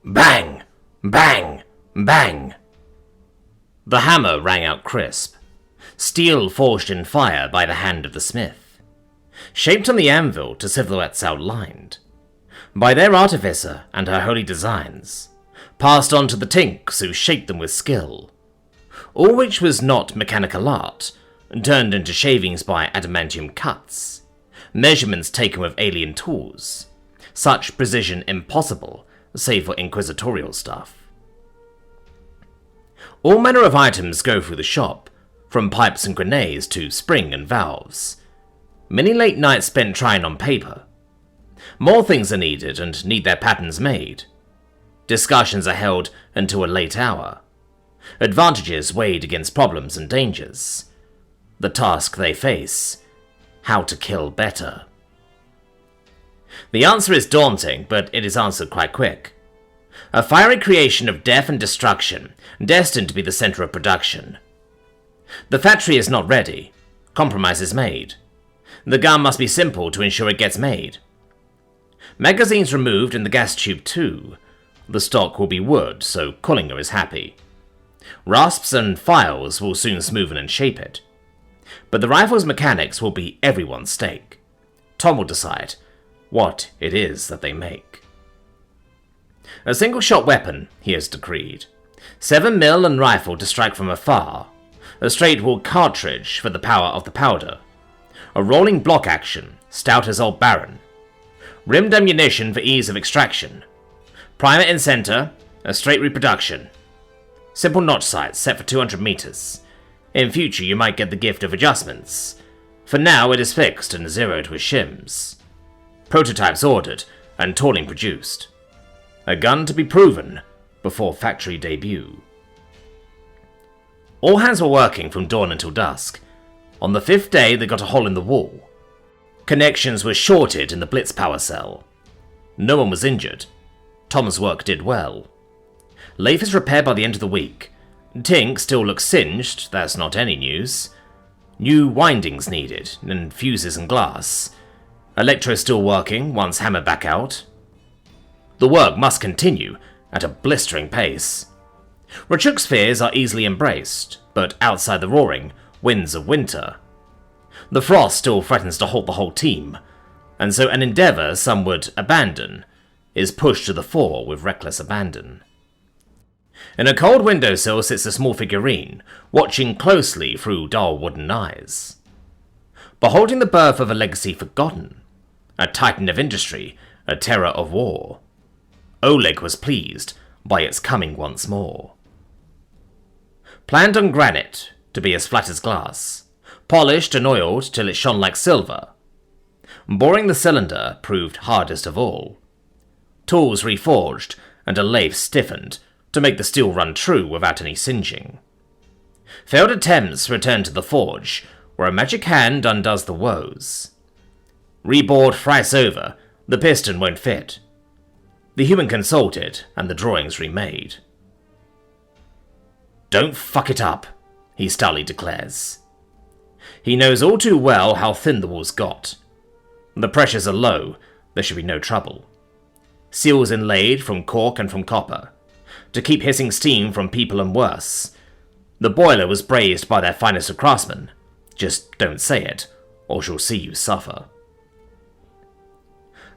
Bang! Bang! Bang! The hammer rang out crisp, steel forged in fire by the hand of the smith, shaped on the anvil to silhouettes outlined, by their artificer and her holy designs, passed on to the tinks who shaped them with skill, all which was not mechanical art, turned into shavings by adamantium cuts, measurements taken with alien tools, such precision impossible save for inquisitorial stuff. All manner of items go through the shop, from pipes and grenades to spring and valves. Many late nights spent trying on paper. More things are needed and need their patterns made. Discussions are held until a late hour. Advantages weighed against problems and dangers. The task they face: how to kill better. The answer is daunting, but it is answered quite quick. A fiery creation of death and destruction, destined to be the center of production. The factory is not ready. Compromise is made. The gun must be simple to ensure it gets made. Magazines removed and the gas tube too. The stock will be wood, so Collinger is happy. Rasps and files will soon smoothen and shape it. But the rifle's mechanics will be everyone's stake. Tom will decide what it is that they make. A single-shot weapon, he has decreed. 7mm and rifle to strike from afar. A straight-wall cartridge for the power of the powder. A rolling block action, stout as old Baron. Rimmed ammunition for ease of extraction. Primer in center, a straight reproduction. Simple notch sights set for 200 meters. In future you might get the gift of adjustments. For now it is fixed and zeroed with shims. Prototypes ordered and tooling produced. A gun to be proven before factory debut. All hands were working from dawn until dusk. On the 5th day they got a hole in the wall. Connections were shorted in the blitz power cell. No one was injured. Tom's work did well. Lathe is repaired by the end of the week. Tink still looks singed, that's not any news. New windings needed, and fuses and glass. Electro still working, once hammered back out. The work must continue, at a blistering pace. Rachuk's fears are easily embraced, but outside the roaring winds of winter. The frost still threatens to halt the whole team, and so an endeavour some would abandon is pushed to the fore with reckless abandon. In a cold windowsill sits a small figurine, watching closely through dull wooden eyes. Beholding the birth of a legacy forgotten, a titan of industry, a terror of war, Oleg was pleased by its coming once more. Planned on granite, to be as flat as glass, polished and oiled till it shone like silver. Boring the cylinder proved hardest of all. Tools reforged and a lathe stiffened to make the steel run true without any singeing. Failed attempts return to the forge, where a magic hand undoes the woes. Rebored thrice over, the piston won't fit. The human consulted, and the drawings remade. "Don't fuck it up," he stoutly declares. He knows all too well how thin the wall's got. The pressures are low, there should be no trouble. Seals inlaid from cork and from copper, to keep hissing steam from people and worse. The boiler was brazed by their finest of craftsmen. Just don't say it, or she'll see you suffer.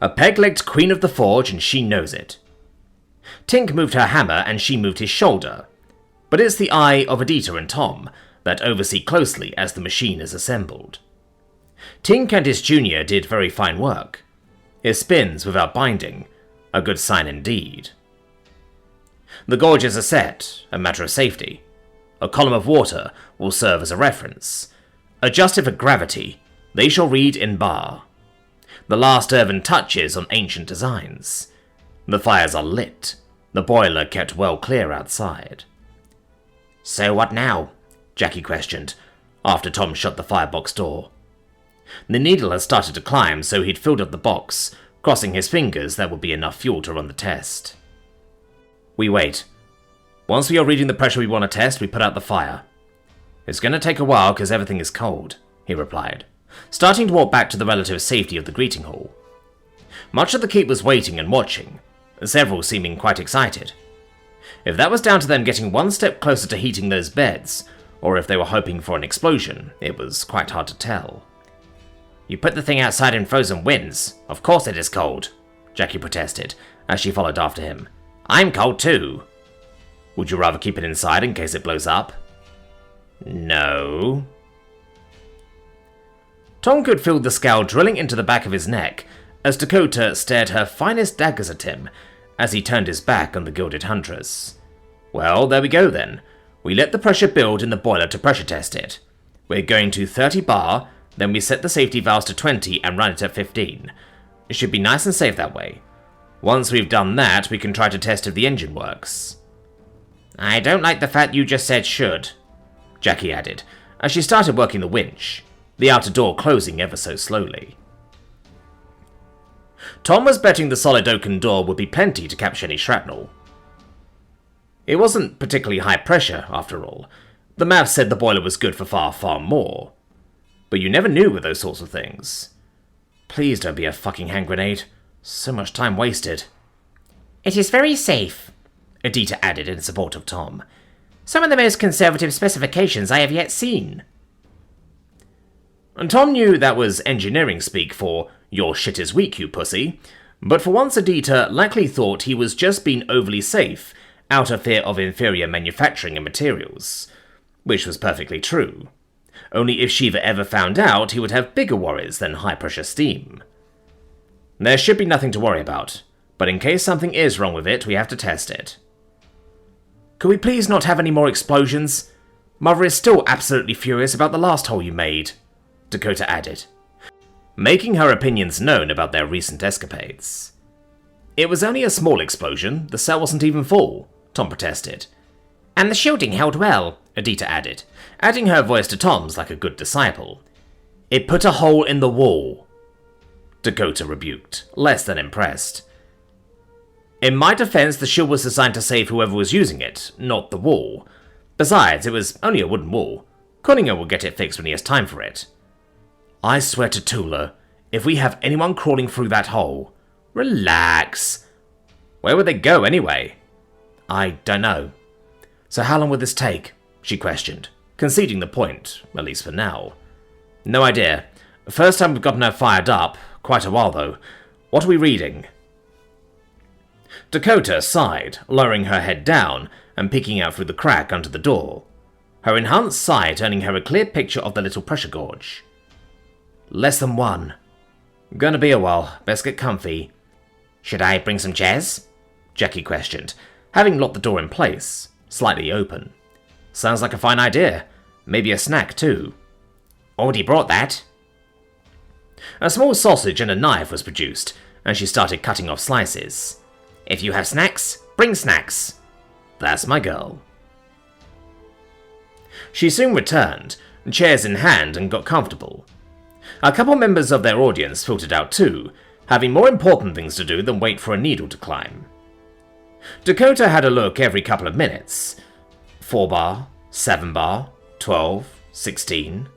A peg-legged queen of the forge, and she knows it. Tink moved her hammer, and she moved his shoulder. But it's the eye of Adita and Tom that oversee closely as the machine is assembled. Tink and his junior did very fine work. It spins without binding, a good sign indeed. The gauges are set, a matter of safety. A column of water will serve as a reference. Adjusted for gravity, they shall read in bar. The last earthen touches on ancient designs. The fires are lit, the boiler kept well clear outside. "So what now?" Jackie questioned, after Tom shut the firebox door. The needle had started to climb, so he'd filled up the box, crossing his fingers that would be enough fuel to run the test. "We wait. Once we are reading the pressure we want to test, we put out the fire. It's going to take a while because everything is cold," he replied, starting to walk back to the relative safety of the greeting hall. Much of the keep was waiting and watching. several seeming quite excited. If that was down to them getting one step closer to heating those beds, or if they were hoping for an explosion, it was quite hard to tell. "You put the thing outside in frozen winds. Of course it is cold," Jackie protested, as she followed after him. "I'm cold too." "Would you rather keep it inside in case it blows up?" "No." Tom could feel the scowl drilling into the back of his neck as Dakota stared her finest daggers at him as he turned his back on the gilded Huntress. "Well, there we go then. We let the pressure build in the boiler to pressure test it. We're going to 30 bar, then we set the safety valves to 20 and run it at 15. It should be nice and safe that way. Once we've done that, we can try to test if the engine works." "I don't like the fact you just said should," Jackie added, as she started working the winch, the outer door closing ever so slowly. Tom was betting the solid oaken door would be plenty to capture any shrapnel. It wasn't particularly high pressure, after all. The math said the boiler was good for far, far more. But you never knew with those sorts of things. Please don't be a fucking hand grenade. So much time wasted. "It is very safe," Adita added in support of Tom. "Some of the most conservative specifications I have yet seen." And Tom knew that was engineering speak for, "Your shit is weak, you pussy," but for once Adita likely thought he was just being overly safe out of fear of inferior manufacturing and materials, which was perfectly true. Only if Shiva ever found out, he would have bigger worries than high-pressure steam. There should be nothing to worry about, but in case something is wrong with it, we have to test it. "Could we please not have any more explosions? Mother is still absolutely furious about the last hole you made," Dakota added, making her opinions known about their recent escapades. "It was only a small explosion, the cell wasn't even full," Tom protested. "And the shielding held well," Adita added, adding her voice to Tom's like a good disciple. "It put a hole in the wall," Dakota rebuked, less than impressed. "In my defense, the shield was designed to save whoever was using it, not the wall. Besides, it was only a wooden wall. Cunningham will get it fixed when he has time for it." "I swear to Tula, if we have anyone crawling through that hole..." "Relax. Where would they go anyway?" "I don't know." "So how long will this take?" she questioned, conceding the point, at least for now. "No idea. First time we've gotten her fired up. Quite a while, though. What are we reading?" Dakota sighed, lowering her head down and peeking out through the crack under the door, her enhanced sight earning her a clear picture of the little pressure gauge. "Less than 1. Gonna be a while. Best get comfy." "Should I bring some chairs?" Jackie questioned, having locked the door in place, slightly open. "Sounds like a fine idea. Maybe a snack, too." "Already brought that." A small sausage and a knife was produced, and she started cutting off slices. "If you have snacks, bring snacks." "That's my girl." She soon returned, chairs in hand, and got comfortable. A couple members of their audience filtered out too, having more important things to do than wait for a needle to climb. Dakota had a look every couple of minutes. 4 bar, 7 bar, 12, 16.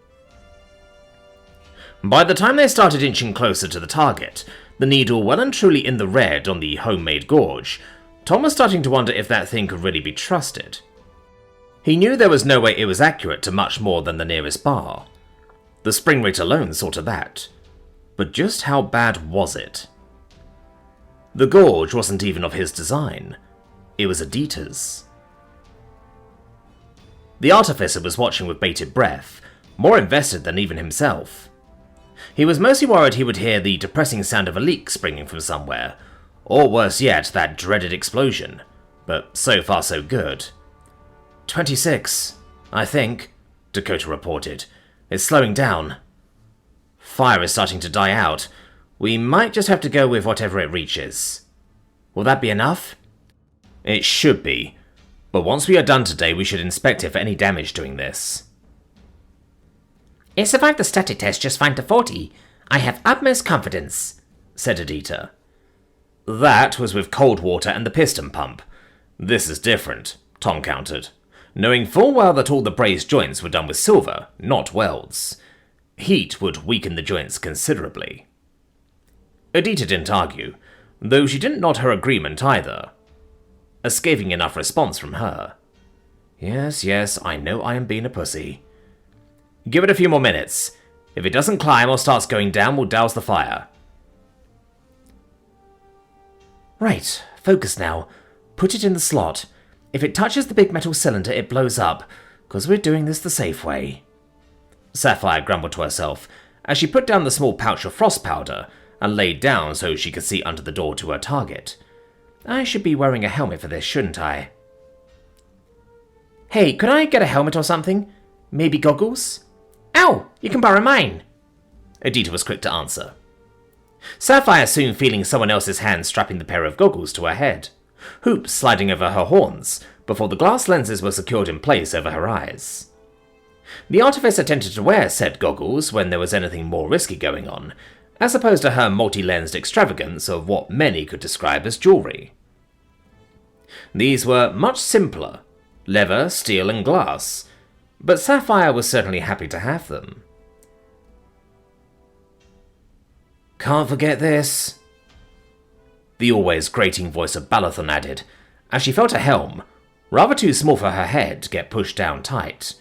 By the time they started inching closer to the target, the needle well and truly in the red on the homemade gorge, Tom was starting to wonder if that thing could really be trusted. He knew there was no way it was accurate to much more than the nearest bar. The spring rate alone saw to that. But just how bad was it? The gorge wasn't even of his design. It was Adita's. The artificer was watching with bated breath, more invested than even himself. He was mostly worried he would hear the depressing sound of a leak springing from somewhere, or worse yet, that dreaded explosion, but so far so good. 26, I think, Dakota reported. It's slowing down. Fire is starting to die out. We might just have to go with whatever it reaches. Will that be enough? It should be, but once we are done today, we should inspect it for any damage doing this. It survived the static test just fine to 40. I have utmost confidence, said Adita. That was with cold water and the piston pump. This is different, Tom countered, knowing full well that all the brazed joints were done with silver, not welds. Heat would weaken the joints considerably. Adita didn't argue, though she didn't nod her agreement either. A scathing enough response from her. Yes, I know I am being a pussy. Give it a few more minutes. If it doesn't climb or starts going down, we'll douse the fire. Right, focus now. Put it in the slot. If it touches the big metal cylinder, it blows up, because we're doing this the safe way. Sapphire grumbled to herself as she put down the small pouch of frost powder and laid down so she could see under the door to her target. I should be wearing a helmet for this, shouldn't I? Hey, could I get a helmet or something? Maybe goggles? Ow! You can borrow mine! Adita was quick to answer. Sapphire soon feeling someone else's hand strapping the pair of goggles to her head, hoops sliding over her horns before the glass lenses were secured in place over her eyes. The artificer tended to wear said goggles when there was anything more risky going on, as opposed to her multi-lensed extravagance of what many could describe as jewellery. These were much simpler, leather, steel and glass, but Sapphire was certainly happy to have them. Can't forget this, the always grating voice of Balathon added, as she felt a helm, rather too small for her head, get pushed down tight.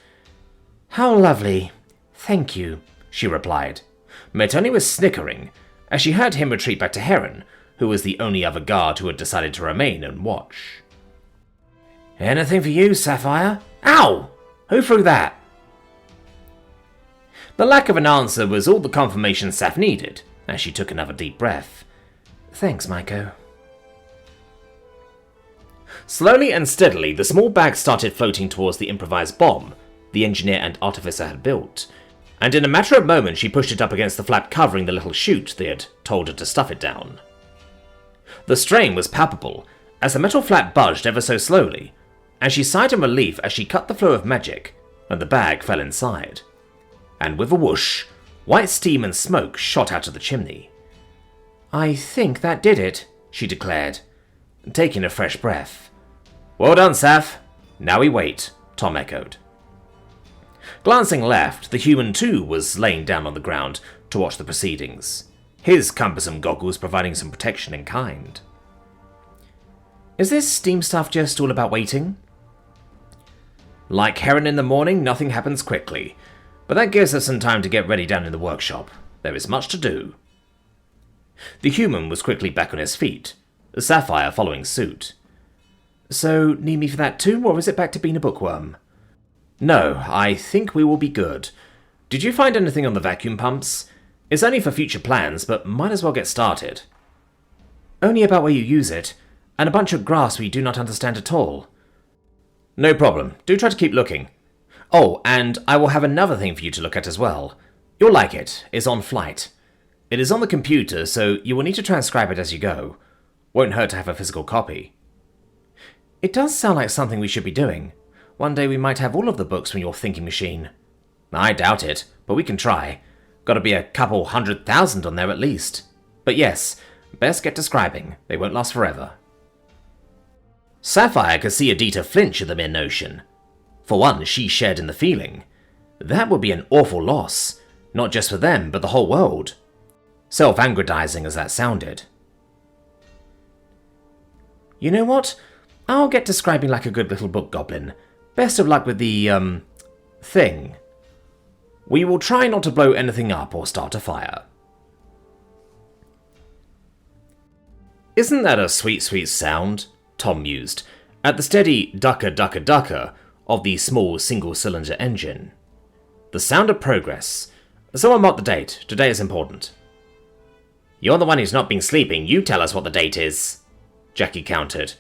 How lovely. Thank you, she replied, met only with snickering, as she heard him retreat back to Heron, who was the only other guard who had decided to remain and watch. Anything for you, Sapphire? Ow! Who threw that? The lack of an answer was all the confirmation Saph needed, as she took another deep breath. Thanks, Maiko. Slowly and steadily, the small bag started floating towards the improvised bomb the engineer and artificer had built, and in a matter of moments she pushed it up against the flap covering the little chute they had told her to stuff it down. The strain was palpable, as the metal flap budged ever so slowly, and she sighed in relief as she cut the flow of magic, and the bag fell inside. And with a whoosh, white steam and smoke shot out of the chimney. I think that did it, she declared, taking a fresh breath. Well done, Saph. Now we wait, Tom echoed. Glancing left, the human too was laying down on the ground to watch the proceedings, his cumbersome goggles providing some protection in kind. Is this steam stuff just all about waiting? Like Heron in the morning, nothing happens quickly, but that gives us some time to get ready down in the workshop. There is much to do. The human was quickly back on his feet, Sapphire following suit. So, need me for that too, or is it back to being a bookworm? No, I think we will be good. Did you find anything on the vacuum pumps? It's only for future plans, but might as well get started. Only about where you use it, and a bunch of grass we do not understand at all. No problem. Do try to keep looking. Oh, and I will have another thing for you to look at as well. You'll like it. It's on flight. It is on the computer, so you will need to transcribe it as you go. Won't hurt to have a physical copy. It does sound like something we should be doing. One day we might have all of the books from your thinking machine. I doubt it, but we can try. Gotta be a couple 100,000 on there at least. But yes, best get describing. They won't last forever. Sapphire could see Adita flinch at the mere notion. For one, she shared in the feeling. That would be an awful loss, not just for them, but the whole world. Self-aggrandizing as that sounded. You know what? I'll get describing like a good little book goblin. Best of luck with the, thing. We will try not to blow anything up or start a fire. Isn't that a sweet, sweet sound? Tom mused, at the steady ducka ducka ducka of the small single-cylinder engine. The sound of progress. Someone mark the date. Today is important. You're the one who's not been sleeping. You tell us what the date is, Jackie countered,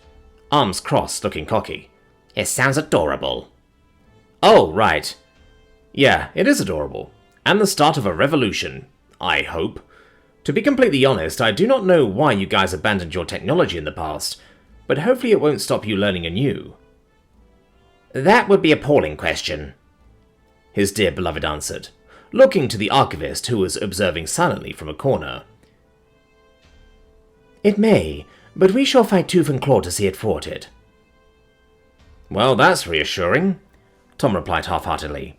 arms crossed, looking cocky. It sounds adorable. Oh, right. Yeah, it is adorable. And the start of a revolution, I hope. To be completely honest, I do not know why you guys abandoned your technology in the past, but hopefully it won't stop you learning anew. That would be a appalling question, his dear beloved answered, looking to the archivist who was observing silently from a corner. It may, but we shall fight tooth and claw to see it thwarted. Well, that's reassuring, Tom replied half-heartedly.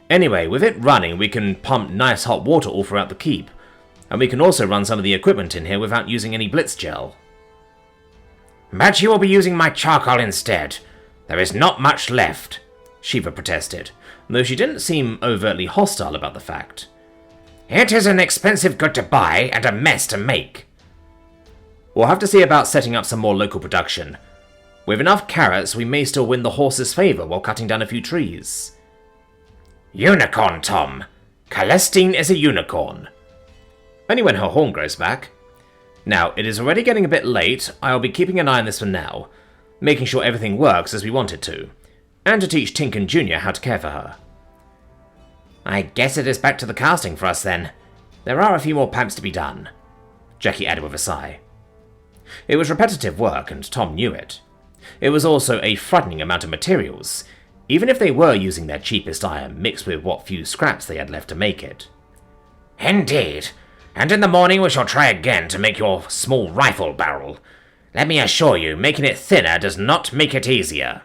Anyway, with it running, we can pump nice hot water all throughout the keep. And we can also run some of the equipment in here without using any blitz gel. But you will be using my charcoal instead. There is not much left, Shiva protested, though she didn't seem overtly hostile about the fact. It is an expensive good to buy and a mess to make. We'll have to see about setting up some more local production. With enough carrots, we may still win the horse's favour while cutting down a few trees. Unicorn, Tom. Celestine is a unicorn. Only when her horn grows back. Now, it is already getting a bit late. I'll be keeping an eye on this for now, making sure everything works as we want it to, and to teach Tinkin Jr. how to care for her. I guess it is back to the casting for us then. There are a few more pipes to be done, Jackie added with a sigh. It was repetitive work, and Tom knew it. It was also a frightening amount of materials, even if they were using their cheapest iron mixed with what few scraps they had left to make it. Indeed, and in the morning we shall try again to make your small rifle barrel. Let me assure you, making it thinner does not make it easier,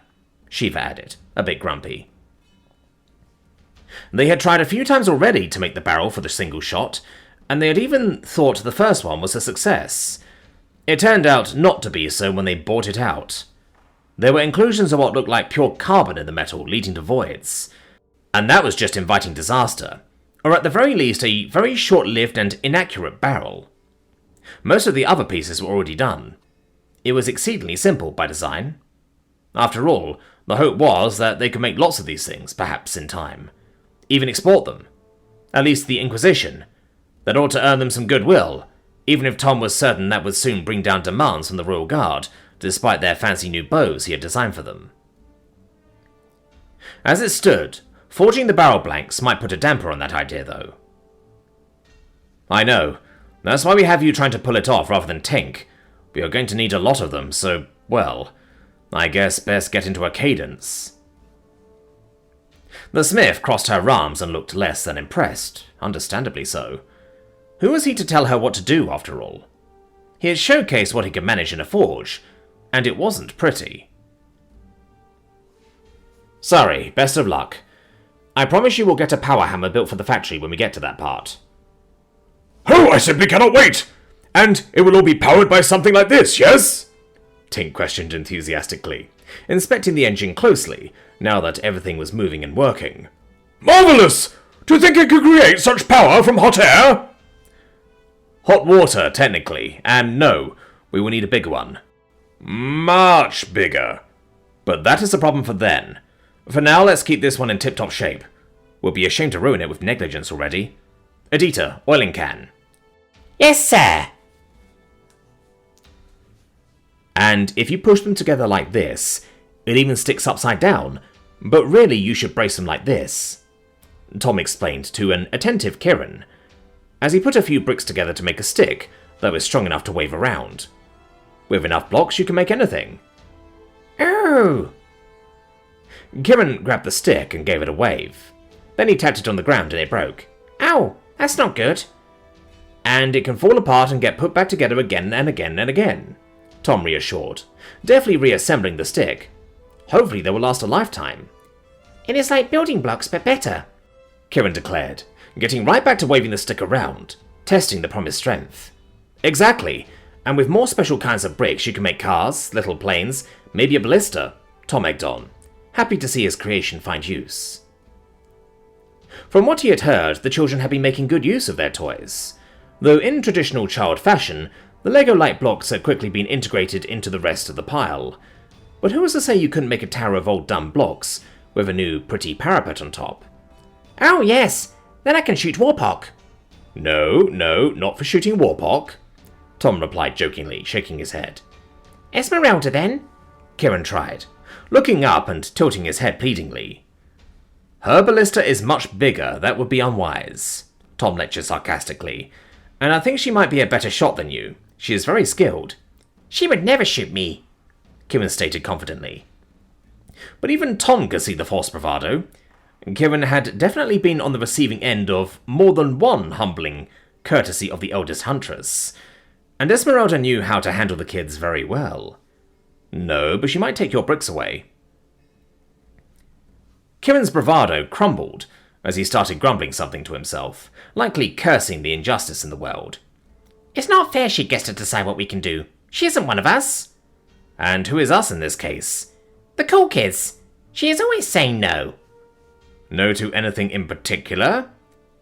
Shiva added, a bit grumpy. They had tried a few times already to make the barrel for the single shot, and they had even thought the first one was a success. It turned out not to be so when they bought it out. There were inclusions of what looked like pure carbon in the metal, leading to voids. And that was just inviting disaster, or at the very least a very short-lived and inaccurate barrel. Most of the other pieces were already done. It was exceedingly simple by design. After all, the hope was that they could make lots of these things, perhaps in time. Even export them. At least the Inquisition. That ought to earn them some goodwill, even if Tom was certain that would soon bring down demands from the Royal Guard, despite their fancy new bows he had designed for them. As it stood, forging the barrel blanks might put a damper on that idea, though. I know. That's why we have you trying to pull it off rather than Tink. We are going to need a lot of them, so, well, I guess best get into a cadence. The smith crossed her arms and looked less than impressed, understandably so. Who was he to tell her what to do, after all? He had showcased what he could manage in a forge, and it wasn't pretty. Sorry, best of luck. I promise you we'll get a power hammer built for the factory when we get to that part. Oh, I simply cannot wait! And it will all be powered by something like this, yes? Tink questioned enthusiastically, inspecting the engine closely, now that everything was moving and working. Marvellous! Do you think it could create such power from hot air? Hot water, technically, and no, we will need a bigger one. Much bigger. But that is a problem for then. For now, let's keep this one in tip-top shape. We'll be ashamed to ruin it with negligence already. Adita, oiling can. Yes, sir. And if you push them together like this, it even sticks upside down, but really you should brace them like this, Tom explained to an attentive Kieran, as he put a few bricks together to make a stick that was strong enough to wave around. With enough blocks you can make anything. Oh! Kieran grabbed the stick and gave it a wave. Then he tapped it on the ground and it broke. Ow, that's not good. And it can fall apart and get put back together again and again and again, Tom reassured, deftly reassembling the stick. Hopefully they will last a lifetime. It is like building blocks, but better, Kieran declared, getting right back to waving the stick around, testing the promised strength. Exactly, and with more special kinds of bricks you can make cars, little planes, maybe a ballista, Tom egged on, happy to see his creation find use. From what he had heard, the children had been making good use of their toys, though in traditional child fashion, the Lego light blocks had quickly been integrated into the rest of the pile. But who was to say you couldn't make a tower of old dumb blocks, with a new pretty parapet on top? Oh yes, then I can shoot Warpock. No, not for shooting Warpock, Tom replied jokingly, shaking his head. Esmeralda then? Kieran tried, looking up and tilting his head pleadingly. Her ballista is much bigger, that would be unwise, Tom lectured sarcastically, and I think she might be a better shot than you. She is very skilled. She would never shoot me, Kieran stated confidently. But even Tom could see the false bravado. Kieran had definitely been on the receiving end of more than one humbling courtesy of the eldest Huntress, and Esmeralda knew how to handle the kids very well. No, but she might take your bricks away. Kieran's bravado crumbled as he started grumbling something to himself, likely cursing the injustice in the world. It's not fair she gets to decide what we can do. She isn't one of us. And who is us in this case? The cool kids. She is always saying no. No to anything in particular?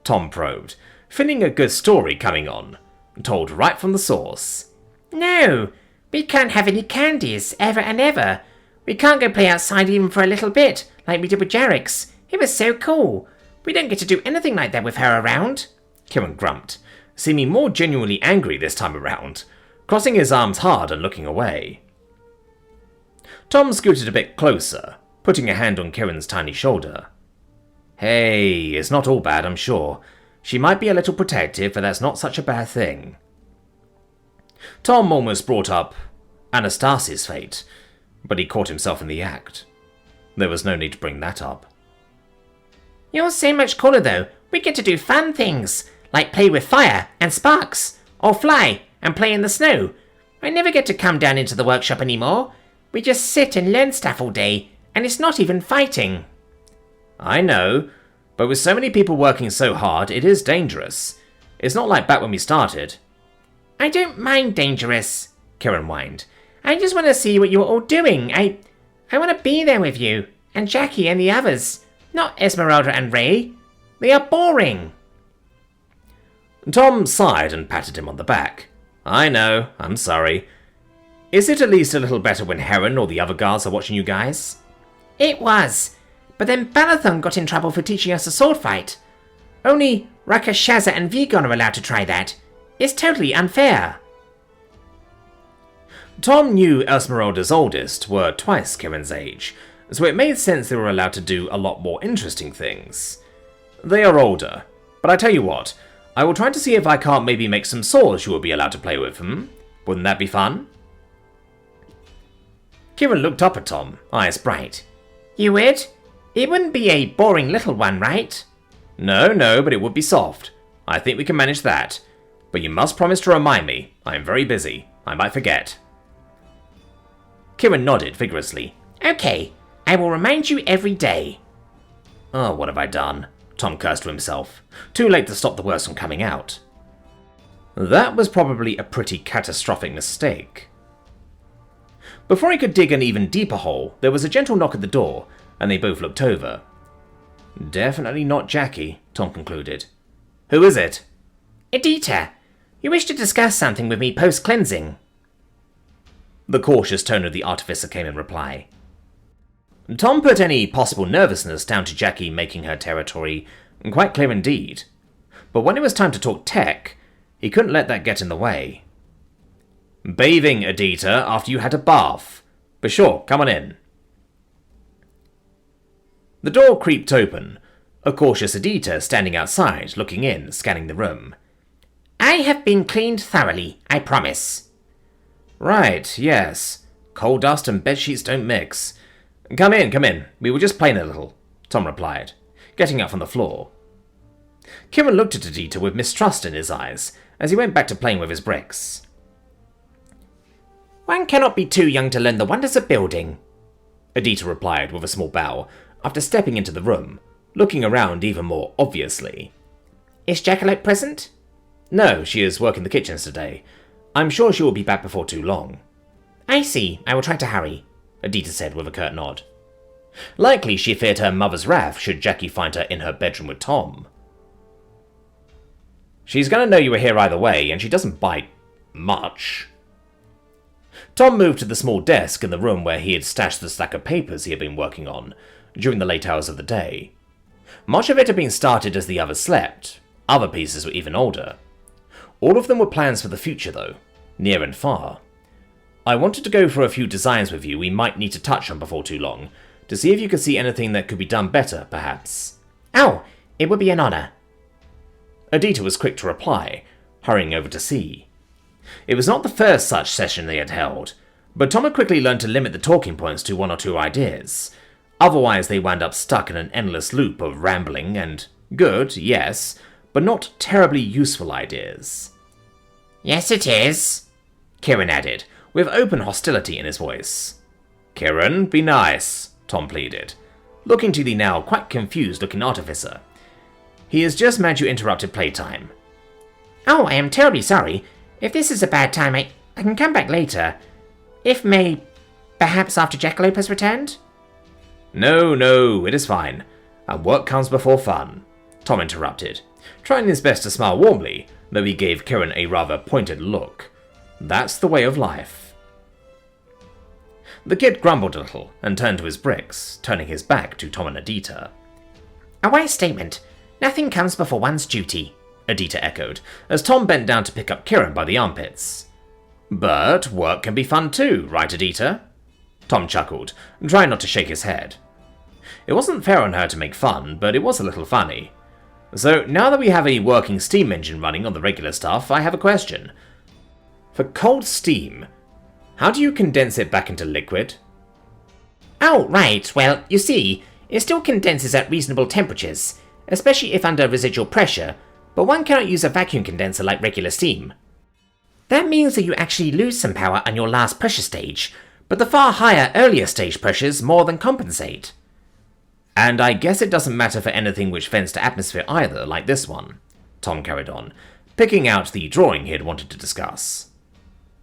Tom probed, feeling a good story coming on, told right from the source. No, we can't have any candies, ever and ever. We can't go play outside even for a little bit, like we did with Jarrex. It was so cool. We don't get to do anything like that with her around. Kieran grumped, seeming more genuinely angry this time around, crossing his arms hard and looking away. Tom scooted a bit closer, putting a hand on Kieran's tiny shoulder. Hey, it's not all bad, I'm sure. She might be a little protective, but that's not such a bad thing. Tom almost brought up Anastasia's fate, but he caught himself in the act. There was no need to bring that up. You're so much cooler though. We get to do fun things, like play with fire and sparks, or fly and play in the snow. I never get to come down into the workshop anymore. We just sit and learn stuff all day, and it's not even fighting. I know, but with so many people working so hard, it is dangerous. It's not like back when we started. I don't mind dangerous, Kieran whined. I just want to see what you're all doing. I want to be there with you, and Jackie and the others. Not Esmeralda and Ray. They are boring. Tom sighed and patted him on the back. I know, I'm sorry. Is it at least a little better when Heron or the other guards are watching you guys? It was, but then Balathon got in trouble for teaching us a sword fight. Only Rakashaza and Vigon are allowed to try that. It's totally unfair. Tom knew Esmeralda's oldest were twice Kieran's age, so it made sense they were allowed to do a lot more interesting things. They are older, but I tell you what, I will try to see if I can't maybe make some swords you will be allowed to play with, Wouldn't that be fun? Kieran looked up at Tom, eyes bright. You would? It wouldn't be a boring little one, right? No, but it would be soft. I think we can manage that. But you must promise to remind me. I am very busy. I might forget. Kieran nodded vigorously. Okay, I will remind you every day. Oh, what have I done? Tom cursed to himself. Too late to stop the worst from coming out. That was probably a pretty catastrophic mistake. Before he could dig an even deeper hole, there was a gentle knock at the door, and they both looked over. Definitely not Jackie, Tom concluded. Who is it? Adita, you wish to discuss something with me post-cleansing. The cautious tone of the artificer came in reply. Tom put any possible nervousness down to Jackie making her territory quite clear indeed. But when it was time to talk tech, he couldn't let that get in the way. Bathing, Adita, after you had a bath. But sure, come on in. The door creaked open, a cautious Adita standing outside, looking in, scanning the room. I have been cleaned thoroughly, I promise. Right, yes. Coal dust and bedsheets don't mix. Come in. We were just playing a little, Tom replied, getting up from the floor. Kieran looked at Adita with mistrust in his eyes as he went back to playing with his bricks. One cannot be too young to learn the wonders of building, Adita replied with a small bow after stepping into the room, looking around even more obviously. Is Jackalope present? No, she is working the kitchens today. I'm sure she will be back before too long. I see. I will try to hurry, Adita said with a curt nod. Likely she feared her mother's wrath should Jackie find her in her bedroom with Tom. She's going to know you were here either way, and she doesn't bite much. Tom moved to the small desk in the room where he had stashed the stack of papers he had been working on during the late hours of the day. Much of it had been started as the others slept. Other pieces were even older. All of them were plans for the future, though, near and far. I wanted to go for a few designs with you we might need to touch on before too long, to see if you could see anything that could be done better, perhaps. Oh, it would be an honor. Adita was quick to reply, hurrying over to see. It was not the first such session they had held, but Tom had quickly learned to limit the talking points to one or two ideas. Otherwise they wound up stuck in an endless loop of rambling and good, yes, but not terribly useful ideas. Yes, it is, Kieran added, with open hostility in his voice. Kieran, be nice, Tom pleaded, looking to the now quite confused-looking artificer. He is just mad you interrupted playtime. Oh, I am terribly sorry. If this is a bad time, I can come back later. If perhaps after Jackalope has returned? No, it is fine. And work comes before fun, Tom interrupted, trying his best to smile warmly, though he gave Kieran a rather pointed look. That's the way of life. The kid grumbled a little and turned to his bricks, turning his back to Tom and Adita. A wise statement. Nothing comes before one's duty, Adita echoed, as Tom bent down to pick up Kieran by the armpits. But work can be fun too, right, Adita? Tom chuckled, trying not to shake his head. It wasn't fair on her to make fun, but it was a little funny. So now that we have a working steam engine running on the regular stuff, I have a question. For cold steam, how do you condense it back into liquid? Oh, right. Well, you see, it still condenses at reasonable temperatures, especially if under residual pressure, but one cannot use a vacuum condenser like regular steam. That means that you actually lose some power on your last pressure stage, but the far higher earlier stage pressures more than compensate. And I guess it doesn't matter for anything which vents to atmosphere either, like this one, Tom carried on, picking out the drawing he had wanted to discuss.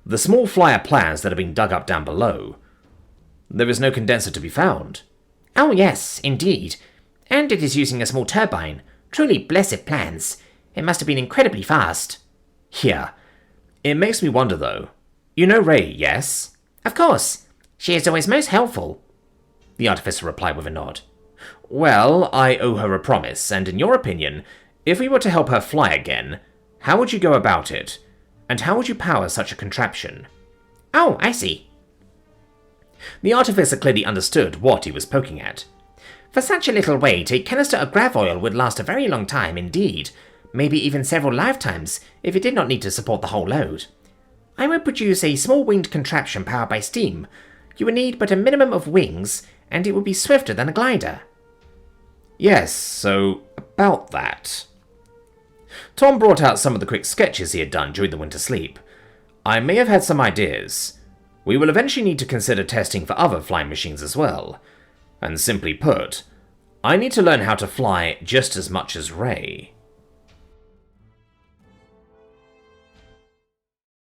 The small flyer plans that are being dug up down below. There is no condenser to be found. Oh yes, indeed. And it is using a small turbine. Truly blessed plans. It must have been incredibly fast. Yeah. It makes me wonder though. You know Ray, yes? Of course. She is always most helpful, the artificer replied with a nod. Well, I owe her a promise, and in your opinion, if we were to help her fly again, how would you go about it? And how would you power such a contraption? Oh, I see. The artificer clearly understood what he was poking at. For such a little weight, a canister of grav oil would last a very long time indeed, maybe even several lifetimes, if it did not need to support the whole load. I would produce a small winged contraption powered by steam. You would need but a minimum of wings, and it would be swifter than a glider. Yes, so about that. Tom brought out some of the quick sketches he had done during the winter sleep. I may have had some ideas. We will eventually need to consider testing for other flying machines as well. And simply put, I need to learn how to fly just as much as Ray.